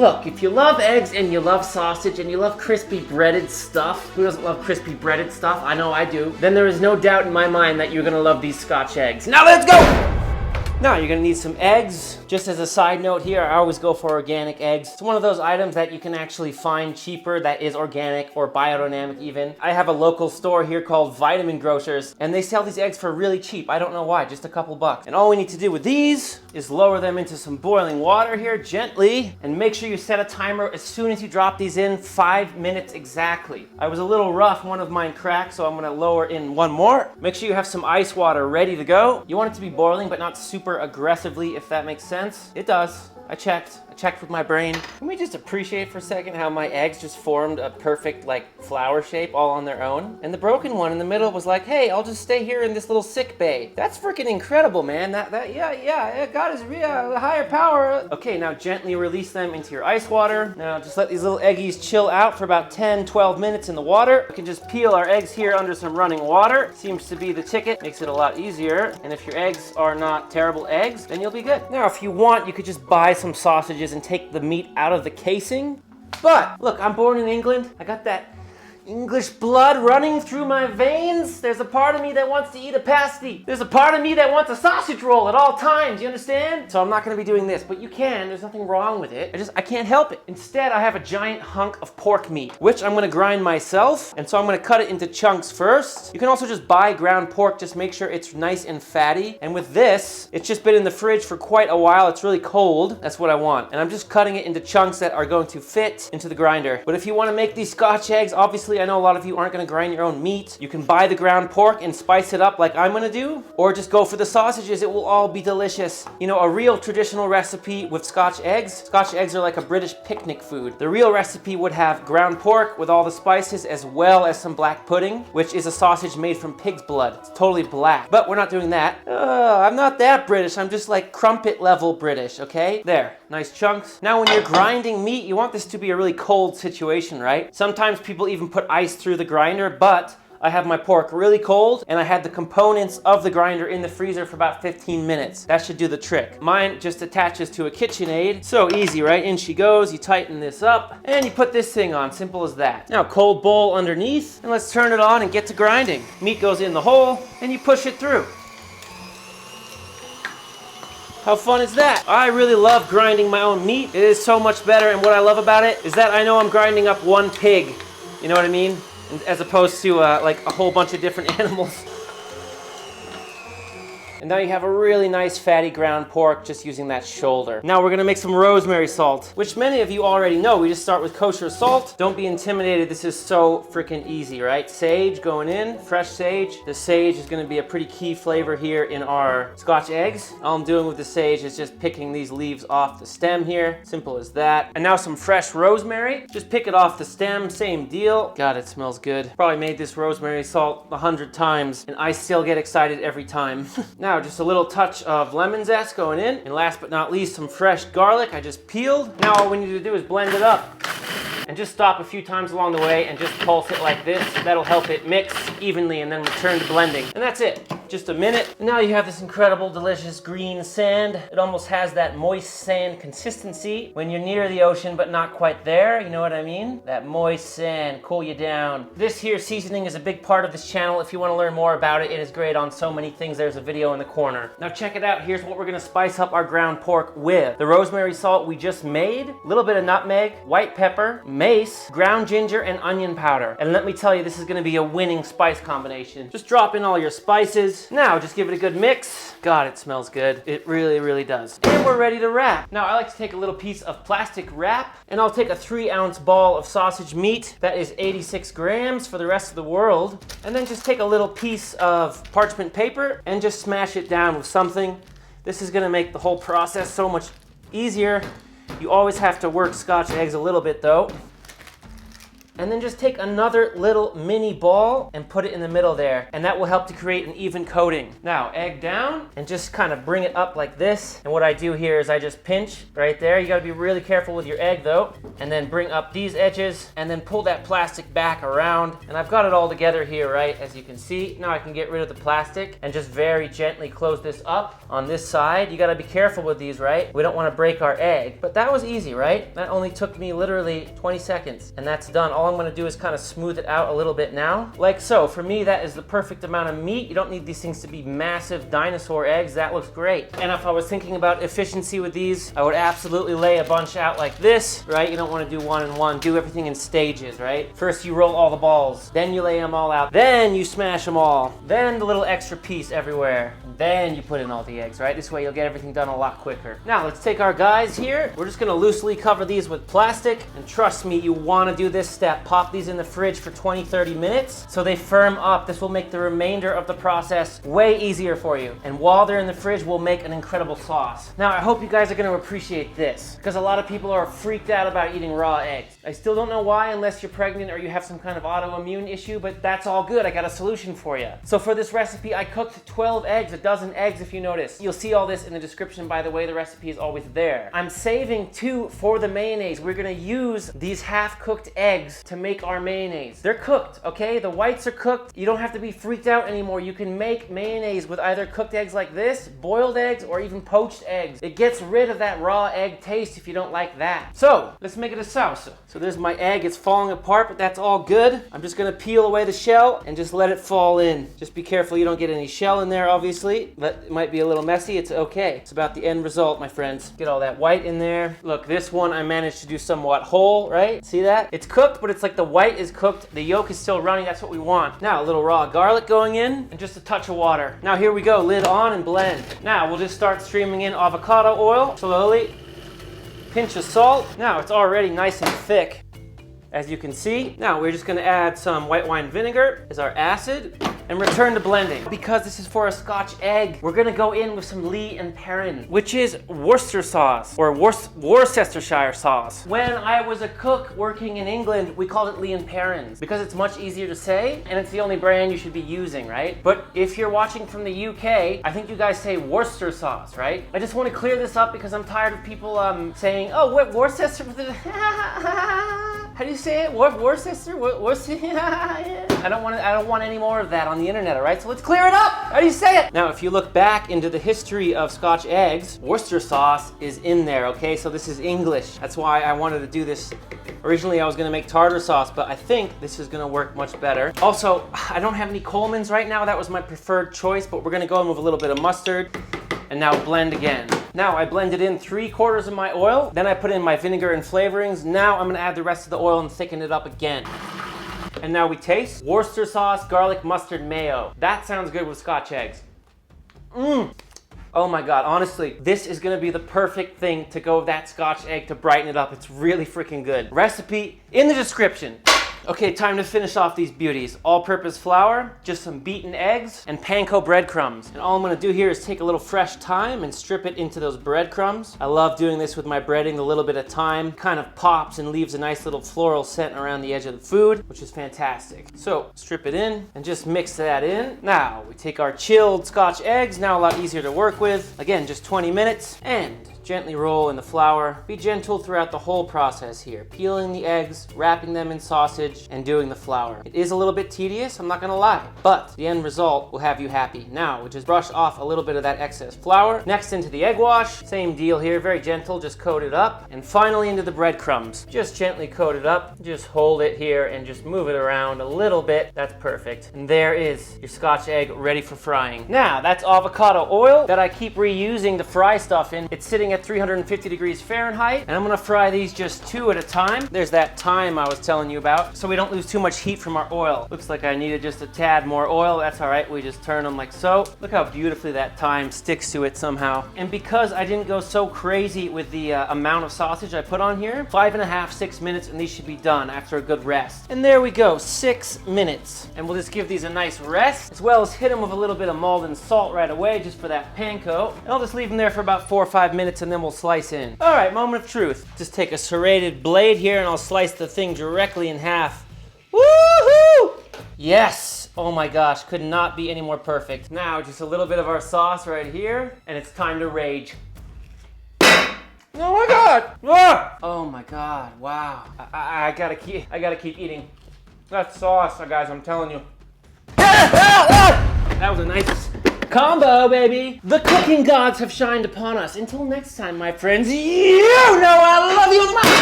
Look, if you love eggs and you love sausage and you love crispy breaded stuff, who doesn't love crispy breaded stuff? I know I do. Then there is no doubt in my mind that you're gonna love these Scotch eggs. Now let's go! Now you're gonna need some eggs. Just as a side note here, I always go for organic eggs. It's one of those items that you can actually find cheaper that is organic or biodynamic even. I have a local store here called Vitamin Grocers, and they sell these eggs for really cheap. I don't know why, just a couple bucks. And all we need to do with these is lower them into some boiling water here gently, and make sure you set a timer as soon as you drop these in, 5 minutes exactly. I was a little rough, one of mine cracked, so I'm gonna lower in one more. Make sure you have some ice water ready to go. You want it to be boiling, but not super aggressively, if that makes sense. It does. I checked with my brain. Can we just appreciate for a second how my eggs just formed a perfect like flower shape all on their own? And the broken one in the middle was like, hey, I'll just stay here in this little sick bay. That's freaking incredible, man. Yeah, God is real, higher power. Okay, now gently release them into your ice water. Now just let these little eggies chill out for about 10, 12 minutes in the water. We can just peel our eggs here under some running water. Seems to be the ticket, makes it a lot easier. And if your eggs are not terrible eggs, then you'll be good. Now, if you want, you could just buy some sausages and take the meat out of the casing. But look, I'm born in England. I got that English blood running through my veins. There's a part of me that wants to eat a pasty. There's a part of me that wants a sausage roll at all times, you understand? So I'm not gonna be doing this, but you can, there's nothing wrong with it. I can't help it. Instead, I have a giant hunk of pork meat, which I'm gonna grind myself, and so I'm gonna cut it into chunks first. You can also just buy ground pork, just make sure it's nice and fatty. And with this, it's just been in the fridge for quite a while. It's really cold, that's what I want. And I'm just cutting it into chunks that are going to fit into the grinder. But if you wanna make these Scotch eggs, obviously I know a lot of you aren't gonna grind your own meat. You can buy the ground pork and spice it up like I'm gonna do, or just go for the sausages. It will all be delicious. You know, a real traditional recipe with Scotch eggs are like a British picnic food. The real recipe would have ground pork with all the spices as well as some black pudding, which is a sausage made from pig's blood. It's totally black, but we're not doing that. I'm not that British. I'm just like crumpet level British, okay? There, nice chunks. Now when you're grinding meat, you want this to be a really cold situation, right? Sometimes people even put ice through the grinder, but I have my pork really cold and I had the components of the grinder in the freezer for about 15 minutes. That should do the trick. Mine just attaches to a KitchenAid. So easy, right? In she goes, you tighten this up and you put this thing on, simple as that. Now cold bowl underneath, and let's turn it on and get to grinding. Meat goes in the hole and you push it through. How fun is that? I really love grinding my own meat. It is so much better, and what I love about it is that I know I'm grinding up one pig. You know what I mean? As opposed to like a whole bunch of different animals. And now you have a really nice fatty ground pork just using that shoulder. Now we're gonna make some rosemary salt, which many of you already know. We just start with kosher salt. Don't be intimidated, this is so freaking easy, right? Sage going in, fresh sage. The sage is gonna be a pretty key flavor here in our Scotch eggs. All I'm doing with the sage is just picking these leaves off the stem here. Simple as that. And now some fresh rosemary. Just pick it off the stem, same deal. God, it smells good. Probably made this rosemary salt 100 times, and I still get excited every time. Now, just a little touch of lemon zest going in. And last but not least, some fresh garlic I just peeled. Now all we need to do is blend it up. And just stop a few times along the way and just pulse it like this. That'll help it mix evenly and then return to blending. And that's it. Just a minute. And now you have this incredible, delicious green sand. It almost has that moist sand consistency when you're near the ocean, but not quite there. You know what I mean? That moist sand, cool you down. This here seasoning is a big part of this channel. If you want to learn more about it, it is great on so many things. There's a video in the corner. Now check it out. Here's what we're gonna spice up our ground pork with. The rosemary salt we just made, a little bit of nutmeg, white pepper, mace, ground ginger, and onion powder. And let me tell you, this is gonna be a winning spice combination. Just drop in all your spices. Now just give it a good mix. God, it smells good. It really, really does. And we're ready to wrap. Now I like to take a little piece of plastic wrap, and I'll take a 3-ounce ball of sausage meat. That is 86 grams for the rest of the world. And then just take a little piece of parchment paper and just smash it down with something. This is gonna make the whole process so much easier. You always have to work Scotch eggs a little bit though. And then just take another little mini ball and put it in the middle there. And that will help to create an even coating. Now, egg down and just kind of bring it up like this. And what I do here is I just pinch right there. You gotta be really careful with your egg though. And then bring up these edges and then pull that plastic back around. And I've got it all together here, right? As you can see. Now I can get rid of the plastic and just very gently close this up on this side. You gotta be careful with these, right? We don't wanna break our egg. But that was easy, right? That only took me literally 20 seconds. And that's done. All I'm gonna do is kind of smooth it out a little bit now. Like so. For me, that is the perfect amount of meat. You don't need these things to be massive dinosaur eggs. That looks great. And if I was thinking about efficiency with these, I would absolutely lay a bunch out like this, right? You don't want to do one and one. Do everything in stages, right? First you roll all the balls, then you lay them all out, then you smash them all, then the little extra piece everywhere, then you put in all the eggs, right? This way you'll get everything done a lot quicker. Now let's take our guys here. We're just gonna loosely cover these with plastic, and trust me, you wanna do this step. Pop these in the fridge for 20-30 minutes so they firm up. This will make the remainder of the process way easier for you. And while they're in the fridge, we'll make an incredible sauce. Now I hope you guys are gonna appreciate this, because a lot of people are freaked out about eating raw eggs. I still don't know why, unless you're pregnant or you have some kind of autoimmune issue, but that's all good. I got a solution for you. So for this recipe, I cooked 12 eggs, a dozen eggs if you notice. You'll see all this in the description, by the way. The recipe is always there. I'm saving 2 for the mayonnaise. We're gonna use these half-cooked eggs to make our mayonnaise. They're cooked, okay? The whites are cooked. You don't have to be freaked out anymore. You can make mayonnaise with either cooked eggs like this, boiled eggs, or even poached eggs. It gets rid of that raw egg taste if you don't like that. So let's make it a salsa. So there's my egg. It's falling apart, but that's all good. I'm just gonna peel away the shell and just let it fall in. Just be careful you don't get any shell in there, obviously. But it might be a little messy. It's okay. It's about the end result, my friends. Get all that white in there. Look, this one I managed to do somewhat whole, right? See that? It's cooked, but it's like the white is cooked. The yolk is still running. That's what we want. Now, a little raw garlic going in and just a touch of water. Now, here we go. Lid on and blend. Now, we'll just start streaming in avocado oil slowly. Pinch of salt. Now, it's already nice and thick, as you can see. Now, we're just gonna add some white wine vinegar as our acid and return to blending. Because this is for a Scotch egg, we're gonna go in with some Lee and Perrin, which is Worcester sauce, or Worcestershire sauce. When I was a cook working in England, we called it Lee and Perrin's because it's much easier to say, and it's the only brand you should be using, right? But if you're watching from the UK, I think you guys say Worcester sauce, right? I just wanna clear this up because I'm tired of people saying, oh, what, Worcester? How do you say it? Worcester? I don't want any more of that on the internet, all right? So let's clear it up. How do you say it? Now, if you look back into the history of Scotch eggs, Worcester sauce is in there, okay? So this is English. That's why I wanted to do this. Originally, I was gonna make tartar sauce, but I think this is gonna work much better. Also, I don't have any Coleman's right now. That was my preferred choice, but we're gonna go in with a little bit of mustard. And now blend again. Now I blended in 3/4 of my oil, then I put in my vinegar and flavorings. Now I'm gonna add the rest of the oil and thicken it up again. And now we taste Worcester sauce, garlic, mustard, mayo. That sounds good with Scotch eggs. Oh my God, honestly, this is gonna be the perfect thing to go with that Scotch egg to brighten it up. It's really freaking good. Recipe in the description. Okay, time to finish off these beauties. All-purpose flour, just some beaten eggs, and panko breadcrumbs. And all I'm gonna do here is take a little fresh thyme and strip it into those breadcrumbs. I love doing this with my breading. The little bit of thyme kind of pops and leaves a nice little floral scent around the edge of the food, which is fantastic. So, strip it in and just mix that in. Now, we take our chilled Scotch eggs, now a lot easier to work with. Again, just 20 minutes, and gently roll in the flour. Be gentle throughout the whole process here. Peeling the eggs, wrapping them in sausage, and doing the flour. It is a little bit tedious, I'm not gonna lie, but the end result will have you happy. Now, we just brush off a little bit of that excess flour. Next into the egg wash, same deal here, very gentle, just coat it up. And finally into the breadcrumbs. Just gently coat it up, just hold it here and just move it around a little bit. That's perfect. And there is your Scotch egg ready for frying. Now, that's avocado oil that I keep reusing to fry stuff in. It's sitting at 350 degrees Fahrenheit, and I'm gonna fry these just 2 at a time. There's that thyme I was telling you about, so we don't lose too much heat from our oil. Looks like I needed just a tad more oil. That's all right, we just turn them like so. Look how beautifully that thyme sticks to it somehow. And because I didn't go so crazy with the amount of sausage I put on here, 5.5, 6 minutes, and these should be done after a good rest. And there we go, 6 minutes. And we'll just give these a nice rest, as well as hit them with a little bit of Maldon salt right away, just for that panko. And I'll just leave them there for about 4 or 5 minutes minutes and then we'll slice in. All right, moment of truth. Just take a serrated blade here and I'll slice the thing directly in half. Woohoo! Yes! Oh my gosh, could not be any more perfect. Now, just a little bit of our sauce right here, and it's time to rage. Oh my God! Ah! Oh my God! Wow! I gotta keep eating. That sauce, guys. I'm telling you. That was a nice combo, baby. The cooking gods have shined upon us. Until next time, my friends. You know I love you.